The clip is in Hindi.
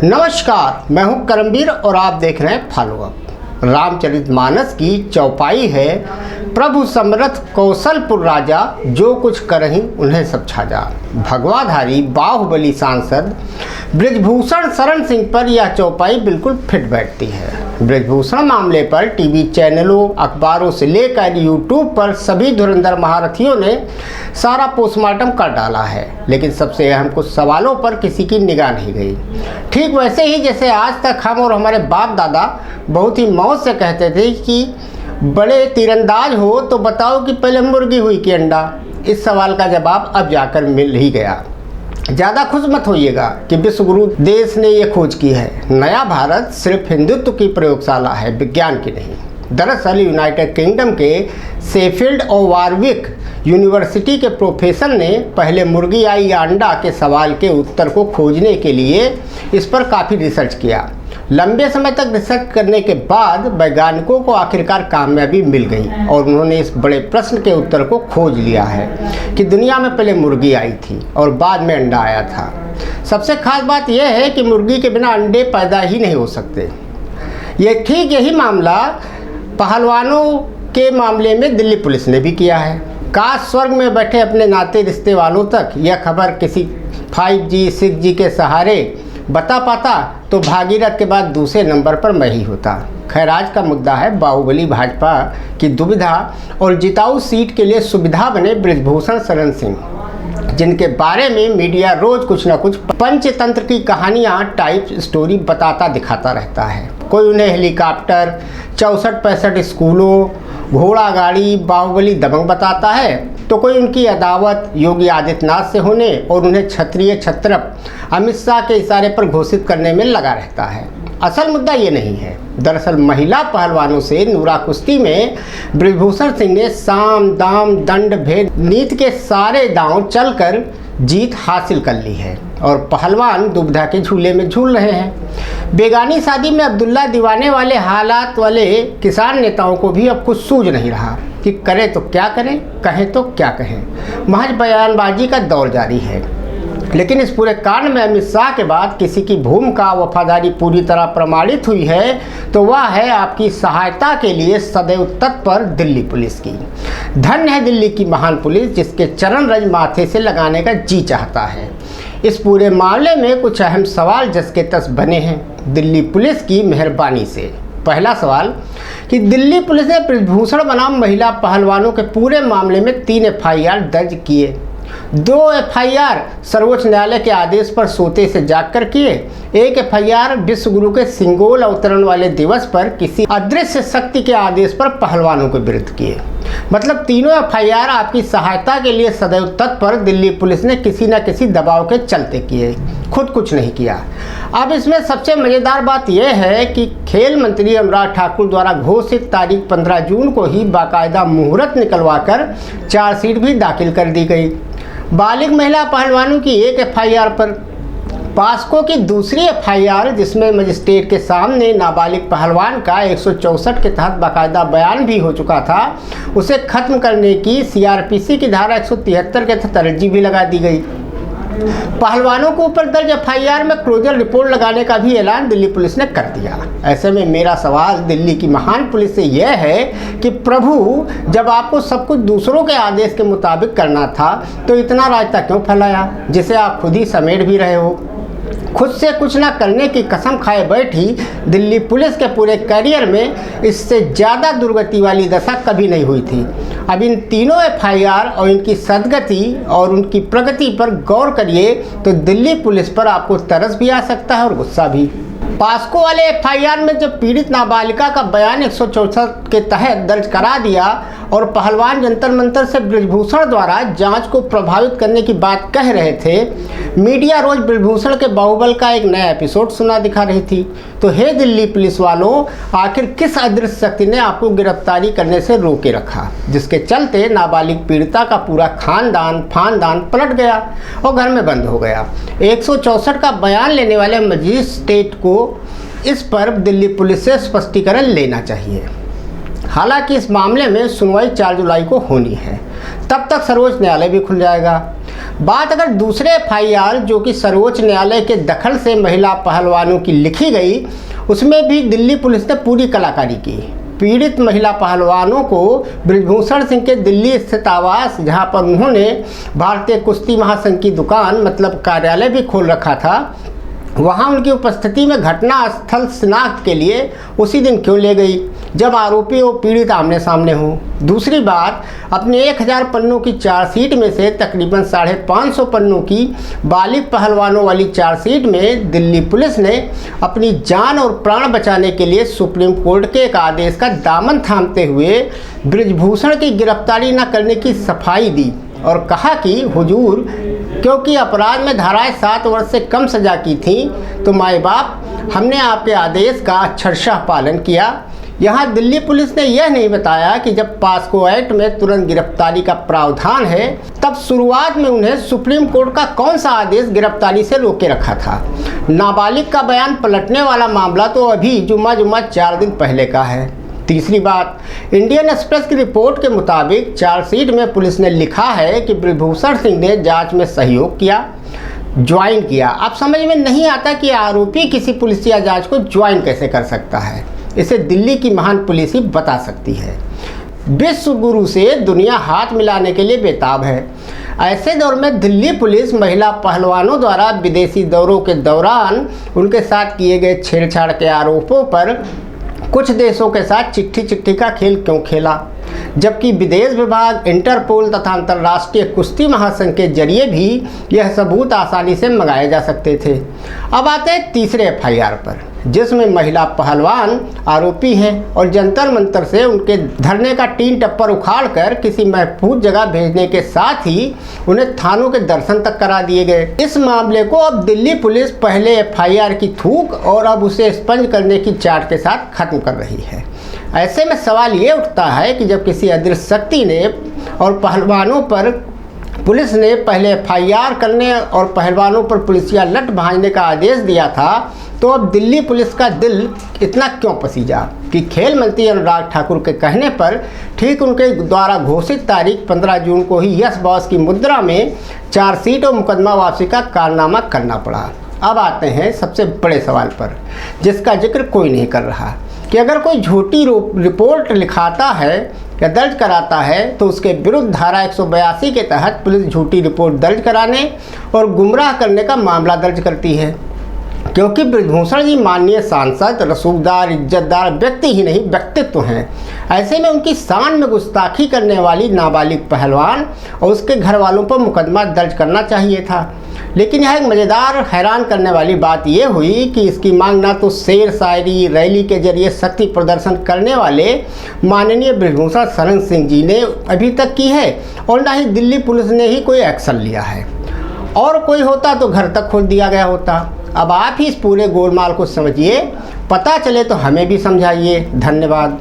नमस्कार, मैं हूं करमवीर और आप देख रहे हैं फॉलो अप। रामचरितमानस की चौपाई है, प्रभु समरथ कौशलपुर राजा, जो कुछ करहीं उन्हें सब छाजा। भगवाधारी बाहुबली सांसद बृजभूषण शरण सिंह पर यह चौपाई बिल्कुल फिट बैठती है। बृजभूषण मामले पर टीवी चैनलों, अखबारों से लेकर यूट्यूब पर सभी धुरंधर महारथियों ने सारा पोस्टमार्टम कर डाला है, लेकिन सबसे अहम कुछ सवालों पर किसी की निगाह नहीं गई। ठीक वैसे ही जैसे आज तक हम और हमारे बाप दादा बहुत ही मौज से कहते थे कि बड़े तीरंदाज हो तो बताओ कि पहले मुर्गी हुई कि अंडा। इस सवाल का जवाब अब जाकर मिल ही गया। ज़्यादा खुश मत होइएगा कि विश्वगुरु देश ने ये खोज की है। नया भारत सिर्फ हिंदुत्व की प्रयोगशाला है, विज्ञान की नहीं। दरअसल यूनाइटेड किंगडम के शेफील्ड और वारविक यूनिवर्सिटी के प्रोफेसर ने पहले मुर्गी आई या अंडा के सवाल के उत्तर को खोजने के लिए इस पर काफ़ी रिसर्च किया। लंबे समय तक रिसर्च करने के बाद वैज्ञानिकों को आखिरकार कामयाबी मिल गई और उन्होंने इस बड़े प्रश्न के उत्तर को खोज लिया है कि दुनिया में पहले मुर्गी आई थी और बाद में अंडा आया था। सबसे खास बात यह है कि मुर्गी के बिना अंडे पैदा ही नहीं हो सकते। ये ठीक यही मामला पहलवानों के मामले में दिल्ली पुलिस ने भी किया है। काश स्वर्ग में बैठे अपने नाते रिश्ते वालों तक यह खबर किसी 5G 6G के सहारे बता पाता तो भागीरथ के बाद दूसरे नंबर पर मैं ही होता। खैर, आज का मुद्दा है बाहुबली भाजपा की दुविधा और जिताऊ सीट के लिए सुविधा बने बृजभूषण शरण सिंह, जिनके बारे में मीडिया रोज कुछ न कुछ पंचतंत्र की कहानियां टाइप स्टोरी बताता दिखाता रहता है। कोई उन्हें हेलीकॉप्टर, 64-65 स्कूलों, घोड़ा गाड़ी, बाहुबली दबंग बताता है, तो कोई उनकी अदावत योगी आदित्यनाथ से होने और उन्हें क्षत्रिय छत्रप अमित शाह के इशारे पर घोषित करने में लगा रहता है। असल मुद्दा ये नहीं है। दरअसल महिला पहलवानों से नूरा कुश्ती में बृजभूषण सिंह ने साम दाम दंड भेद नीति के सारे दांव चलकर जीत हासिल कर ली है और पहलवान दुविधा के झूले में झूल रहे हैं। बेगानी शादी में अब्दुल्ला दीवाने वाले हालात वाले किसान नेताओं को भी अब कुछ सूझ नहीं रहा कि करें तो क्या करें, कहें तो क्या कहें। महज बयानबाजी का दौर जारी है। लेकिन इस पूरे कांड में अमित शाह के बाद किसी की भूमिका वफादारी पूरी तरह प्रमाणित हुई है तो वह है आपकी सहायता के लिए सदैव तत्पर दिल्ली पुलिस की। धन्य है दिल्ली की महान पुलिस, जिसके चरण रज माथे से लगाने का जी चाहता है। इस पूरे मामले में कुछ अहम सवाल जस के तस बने हैं दिल्ली पुलिस की मेहरबानी से। पहला सवाल कि दिल्ली पुलिस ने बृजभूषण बनाम महिला पहलवानों के पूरे मामले में 3 FIR दर्ज किए। 2 FIR सर्वोच्च न्यायालय के आदेश पर सोते से जागकर किए। 1 FIR विश्वगुरु के सिंगोल अवतरण वाले दिवस पर किसी अदृश्य शक्ति के आदेश पर पहलवानों के विरुद्ध किए। मतलब तीनों FIR आपकी सहायता के लिए सदैव तत्पर दिल्ली पुलिस ने किसी न किसी दबाव के चलते किए, खुद कुछ नहीं किया। अब इसमें सबसे मज़ेदार बात यह है कि खेल मंत्री अनुराग ठाकुर द्वारा घोषित तारीख 15 जून को ही बाकायदा मुहूर्त निकलवाकर चार्जशीट भी दाखिल कर दी गई। बालिग महिला पहलवानों की 1 FIR पर पास्को की दूसरी FIR, जिसमें मजिस्ट्रेट के सामने नाबालिग पहलवान का 164 के तहत बाकायदा बयान भी हो चुका था, उसे खत्म करने की CRPC की धारा 173 के तहत अर्जी भी लगा दी गई। पहलवानों के ऊपर दर्ज FIR में क्लोजर रिपोर्ट लगाने का भी ऐलान दिल्ली पुलिस ने कर दिया। ऐसे में मेरा सवाल दिल्ली की महान पुलिस से यह है कि प्रभु, जब आपको सब कुछ दूसरों के आदेश के मुताबिक करना था तो इतना रायता क्यों फैलाया, जिसे आप खुद ही समेट भी रहे हो। खुद से कुछ ना करने की कसम खाए बैठी दिल्ली पुलिस के पूरे करियर में इससे ज़्यादा दुर्गति वाली दशा कभी नहीं हुई थी। अब इन तीनों FIR और इनकी सदगति और उनकी प्रगति पर गौर करिए तो दिल्ली पुलिस पर आपको तरस भी आ सकता है और गुस्सा भी। पास्को वाले FIR में जब पीड़ित नाबालिका का बयान 164 के तहत दर्ज करा दिया और पहलवान जंतर मंतर से बृजभूषण द्वारा जांच को प्रभावित करने की बात कह रहे थे, मीडिया रोज बृजभूषण के बाहुबल का एक नया एपिसोड सुना दिखा रही थी। तो हे दिल्ली पुलिस वालों, आखिर किस अदृश्य शक्ति ने आपको गिरफ्तारी करने से रोके रखा, जिसके चलते नाबालिग पीड़िता का पूरा खानदान पलट गया और घर में बंद हो गया। 164 का बयान लेने वाले मजिस्ट्रेट को इस पर दिल्ली पुलिस से स्पष्टीकरण लेना चाहिए। हालांकि इस मामले में सुनवाई 4 जुलाई को होनी है। तब तक सर्वोच्च न्यायालय भी खुल जाएगा। बात अगर दूसरे एफआईआर जो कि सर्वोच्च न्यायालय के दखल से महिला पहलवानों की लिखी गई, उसमें भी दिल्ली पुलिस ने पूरी कलाकारी की। पीड़ित महिला पहलवानों को बृजभूषण सिंह के दिल्ली स्थित आवास, जहां पर उन्होंने भारतीय कुश्ती महासंघ की दुकान मतलब कार्यालय भी खोल रखा था, वहां उनकी उपस्थिति में घटना स्थल शिनाख्त के लिए उसी दिन क्यों ले गई जब आरोपी और पीड़ित आमने सामने हों। दूसरी बात, अपने 1000 पन्नों की चार्जशीट में से तकरीबन 550 पन्नों की बालिग पहलवानों वाली चार्जशीट में दिल्ली पुलिस ने अपनी जान और प्राण बचाने के लिए सुप्रीम कोर्ट के एक आदेश का दामन थामते हुए बृजभूषण की गिरफ्तारी न करने की सफाई दी और कहा कि हुजूर, क्योंकि अपराध में धाराएं 7 वर्ष से कम सजा की थी, तो माए बाप हमने आपके आदेश का अक्षरशः पालन किया। यहाँ दिल्ली पुलिस ने यह नहीं बताया कि जब पास्को एक्ट में तुरंत गिरफ्तारी का प्रावधान है, तब शुरुआत में उन्हें सुप्रीम कोर्ट का कौन सा आदेश गिरफ्तारी से रोके रखा था। नाबालिग का बयान पलटने वाला मामला तो अभी जुम्मा 4 दिन पहले का है। तीसरी बात, इंडियन एक्सप्रेस की रिपोर्ट के मुताबिक चार्जशीट में पुलिस ने लिखा है कि बृजभूषण सिंह ने जांच में सहयोग किया, ज्वाइन किया। अब समझ में नहीं आता कि आरोपी किसी पुलिसिया जांच को ज्वाइन कैसे कर सकता है। इसे दिल्ली की महान पुलिस ही बता सकती है। विश्व गुरु से दुनिया हाथ मिलाने के लिए बेताब है। ऐसे दौर में दिल्ली पुलिस महिला पहलवानों द्वारा विदेशी दौरों के दौरान उनके साथ किए गए छेड़छाड़ के आरोपों पर कुछ देशों के साथ चिट्ठी का खेल क्यों खेला, जबकि विदेश विभाग, इंटरपोल तथा अंतर्राष्ट्रीय कुश्ती महासंघ के जरिए भी यह सबूत आसानी से मंगाए जा सकते थे। अब आते हैं तीसरे एफआईआर पर, जिसमें महिला पहलवान आरोपी हैं और जंतर मंतर से उनके धरने का टीन टप्पर उखाड़कर किसी महफूज जगह भेजने के साथ ही उन्हें थानों के दर्शन तक करा दिए गए। इस मामले को अब दिल्ली पुलिस पहले एफआईआर की थूक और अब उसे स्पंज करने की चाट के साथ खत्म कर रही है। ऐसे में सवाल ये उठता है कि जब किसी अदृश्य शक्ति ने और पहलवानों पर पुलिस ने पहले एफआईआर करने और पहलवानों पर पुलिसिया लठ भांजने का आदेश दिया था, तो अब दिल्ली पुलिस का दिल इतना क्यों पसीजा कि खेल मंत्री अनुराग ठाकुर के कहने पर ठीक उनके द्वारा घोषित तारीख 15 जून को ही यस बॉस की मुद्रा में चार्जशीट और मुकदमा वापसी का कारनामा करना पड़ा। अब आते हैं सबसे बड़े सवाल पर, जिसका जिक्र कोई नहीं कर रहा, कि अगर कोई झूठी रिपोर्ट लिखाता है या दर्ज कराता है तो उसके विरुद्ध धारा 182 के तहत पुलिस झूठी रिपोर्ट दर्ज कराने और गुमराह करने का मामला दर्ज करती है। क्योंकि बृजभूषण जी माननीय सांसद, रसूखदार, इज्जतदार व्यक्ति ही नहीं व्यक्तित्व हैं। ऐसे में उनकी शान में गुस्ताखी करने वाली नाबालिग पहलवान और उसके घर वालों पर मुकदमा दर्ज करना चाहिए था। लेकिन यह एक मज़ेदार, हैरान करने वाली बात यह हुई कि इसकी मांग ना तो शेर शायरी रैली के जरिए शक्ति प्रदर्शन करने वाले माननीय बृजभूषण शरण सिंह जी ने अभी तक की है और ना ही दिल्ली पुलिस ने ही कोई एक्शन लिया है। और कोई होता तो घर तक खोल दिया गया होता। अब आप ही इस पूरे गोलमाल को समझिए, पता चले तो हमें भी समझाइए। धन्यवाद।